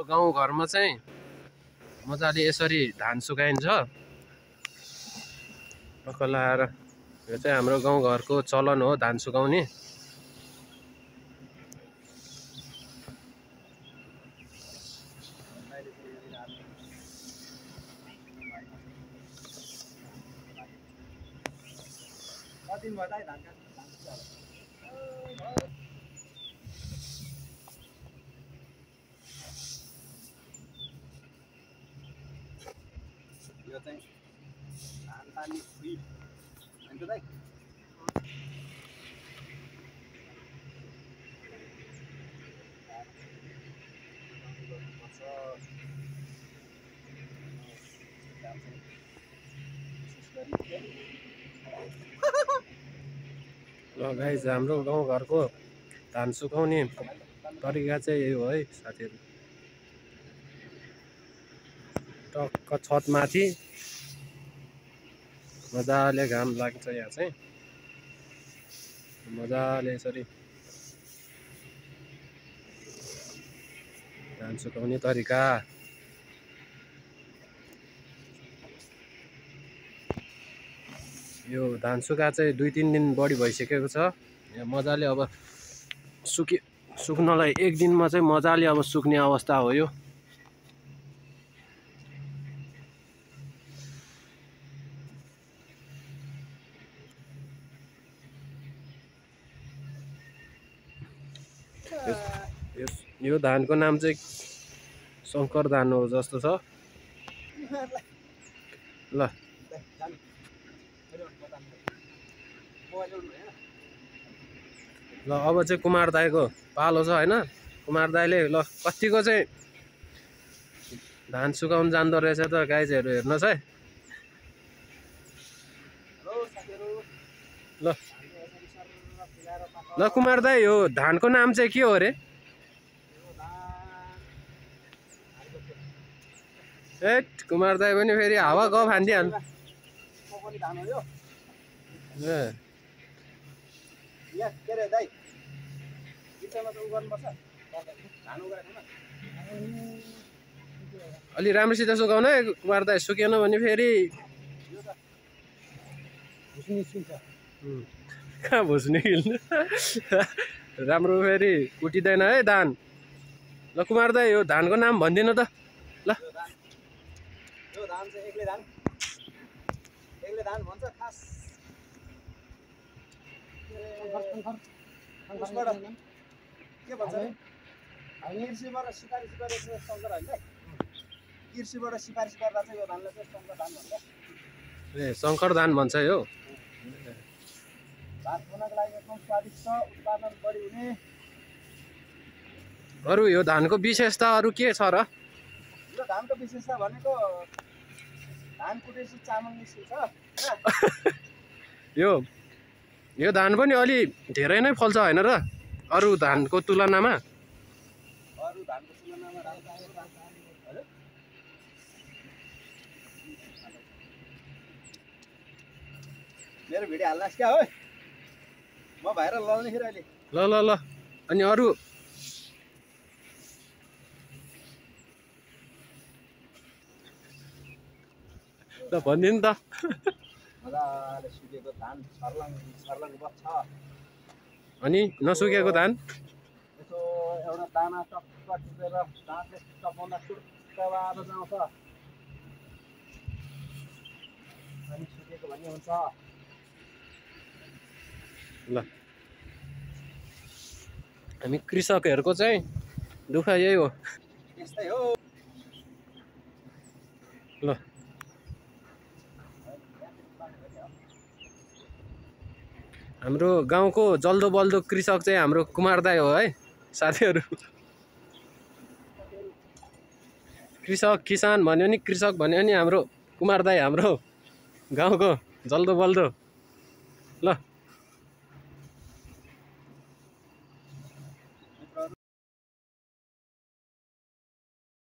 हाम्रो गाउँघरमा चाहिँ मजाले यसरी धान सुकाइन्छ टक्क लाएर। यो चाहिँ हाम्रो गाउँघरको चलन हो धान सुकाउने। यो चाहिँ धान पानी फ्री हैन दाइ। ल गाइस हाम्रो गाउँघरको धान सुकाउने तरिका चाहिँ यही हो है साथीहरू। टक्क छतमाथि मजाले घाम लाग्छ यहाँ चाहिँ मजाले यसरी धान सुकाउने तरिका। यो धान सुका चाहिँ 2-3 दिन बढी भइसकेको छ। यहाँ मजाले अब सुक्नलाई 1 दिनमा चाहिँ मजाले अब सुक्ने अवस्था हो यो। यो धानको नाम चाहिँ शङ्कर धान हो जस्तो छ। ल ल अब चाहिँ कुमार दाइको पालो छ हैन। कुमार दाइले ल कतिको चाहिँ धान सुकाउन जान्दो रहेछ त गाइजहरु हेर्नुस् है। ल ल कुमार दाइ यो धानको नाम चाहिँ के हो रे? ए कुमार दाइ पनि फेरि हावा गफ हान्दिहाल्नु। अलि राम्रोसित सुकाउनु है कुमार दाइ, सुकेन भने फेरि कहाँ भुस्ने राम्रो फेरि कुटिँदैन है धान। ल कुमार दाइ यो धानको नाम भनिदिनु त। ल यो धान चाहिँ एक्लै धान भन्छ खास। के भन्छ कृषिबाट सिफारिस गरेको शङ्कर होइन। कृषिबाट सिफारिस गर्दा चाहिँ यो धानलाई चाहिँ शङ्कर धान भन्छ। ए शङ्कर धान भन्छ यो। भात खानको लागि एकदम स्वादिष्ट, उत्पादन बढी हुने। अरु यो धानको विशेषता अरु के छ र? यो धानको विशेषता भनेको धान कुटेपछि चामल निस्किन्छ। यो धान पनि अलि धेरै नै फल्छ हैन र अरु धानको तुलनामा? अरु धानको तुलनामा मेरो भिडियो हाल्लास् क्या हो? म भाइरल लाउने फेरि अहिले। ल ल ल अनि अरु ल भनिदिनु त। मजाले सुकेको धान सर्लङ बस्छ। अनि नसुकेको धान यसो एउटा दाना टक्क टिपेर दाँतले टपाउँदा सुर्क आवाज आउँछ। अनि सुकेको भन्ने हुन्छ। ल हामी कृषकहरूको चाहिँ दुःख यही हो। त्यस्तै हो। ल हाम्रो गाउँको जल्दो बल्दो कृषक चाहिँ हाम्रो कुमार दाइ हो है साथीहरू। कृषक किसान भन्यो नि कृषक भन्यो नि हाम्रो कुमार दाइ हाम्रो गाउँको जल्दो बल्दो। ल